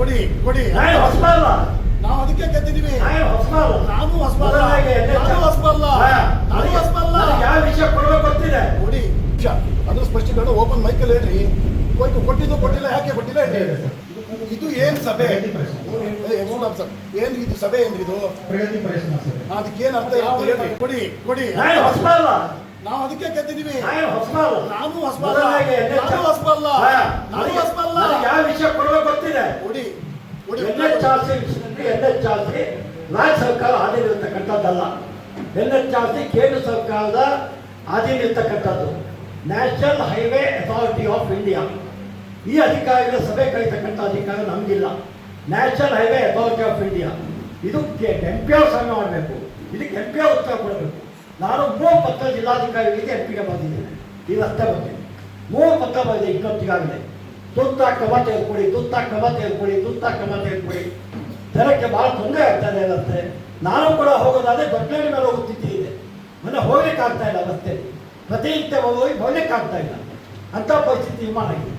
ಕೊಡಿ ಕೊಡಿ. ಹೊಸಬಲ್ಲ, ನಾವು ಅದಕ್ಕೆ ಗೆದ್ದಿದೀವಿ. ಹೊಸಬಲ್ಲ, ನಾನು ಹೊಸಬಲ್ಲ, ನಾನು ಹೊಸಬಲ್ಲ, ನಾನು ಹೊಸಬಲ್ಲ. ಯಾವ ವಿಷಯ ಕೊಡ್ಬೇಕು ಗೊತ್ತಿದೆ. ಕೊಡಿ ಅದ್ರ ಸ್ಪಷ್ಟೀಕರಣ ಓಪನ್ ಮೈಕಲ್ ಹೇಳ್ರಿ. ಕೊಟ್ಟಿದ್ದು ಕೊಟ್ಟಿಲ್ಲ, ಯಾಕೆ ಕೊಟ್ಟಿಲ್ಲ ಹೇಳ್ರಿ. ಇದು ಏನ್ ಸಭೆ? ಏನ್ ಇದು ಸಭೆ? ಏನ್ರಿ ಇದು? ಅದಕ್ಕೇನ್ ಅರ್ಥ ಇರುತ್ತೆ ಹೇಳ್ರಿ. ಕೊಡಿ ಕೊಡಿ. ಹೊಸಬಲ್ಲ, ನಾವು ಅದಕ್ಕೆ ಗೆದ್ದಿದೀವಿ. ಹೊಸಬಲ್ಲ, ನಾನು ಹೊಸಬಲ್ಲ, ನಾನು ಹೊಸಬಲ್ಲ, ನಾನು ಹೊಸಬಲ್ಲ. ಯಾವ ವಿಷಯ ಕೊಡ್ಬೇಕು ಗೊತ್ತಿದೆ. ಕೊಡಿ ಕೊಡಿ. NHRC ವಿಷಯದಲ್ಲಿ NHRC ರಾಜ್ಯ ಸರ್ಕಾರ ಅಧೀನಿರ್ತಕ್ಕಂಥದ್ದಲ್ಲ. NHRC ಕೇಂದ್ರ ಸರ್ಕಾರದ ಅಧೀನಿರ್ತಕ್ಕಂಥದ್ದು. National highway authority of India. ಈ ಅಧಿಕಾರಿಗಳ ಸಭೆ ಕರೀತಕ್ಕಂಥ ಅಧಿಕಾರ ನಮಗಿಲ್ಲ. National highway authority of India ಇದು MP ಸಭೆ ಮಾಡಬೇಕು. ಇದಕ್ಕೆ MP ಉತ್ತರ ಕೊಡಬೇಕು. ನಾನು 3 ಪತ್ರ ಜಿಲ್ಲಾಧಿಕಾರಿಗಳಿಗೆ MP ಬಂದಿದ್ದೇನೆ ಈ ರಸ್ತೆ ಬಗ್ಗೆ. 3 ಪತ್ರ ಬಂದಿದೆ ಇನ್ನೊತ್ತಿಗಾಗಿದೆ. ತುರ್ತಾ ಕ್ರಮ ತೆಗೆದುಕೊಳ್ಳಿ, ತುರ್ತಾ ಕ್ರಮ ತೆಗೆದುಕೊಳ್ಳಿ, ತುರ್ತಾ ಕ್ರಮ ತೆಗೆದುಕೊಳ್ಳಿ. ಜನಕ್ಕೆ ಭಾಳ ತೊಂದರೆ ಆಗ್ತಾನೆ ರಸ್ತೆ. ನಾನು ಕೂಡ ಹೋಗೋದಾದ್ರೆ ದೊಡ್ಡಳ್ಳಿ ಮೇಲೆ ಹೋಗುತ್ತಿದ್ದೆ. ಮೊನ್ನೆ ಹೋಗ್ಲಿಕ್ಕೆ ಆಗ್ತಾ ಇಲ್ಲ ರಸ್ತೆ. ಪ್ರತಿನಿತ್ಯ ಹೋಗಿ ಹೋಗ್ಲಿಕ್ಕೆ ಆಗ್ತಾ ಇಲ್ಲ. ಅಂಥ ಪರಿಸ್ಥಿತಿ ನಿರ್ಮಾಣ ಆಗಿದೆ.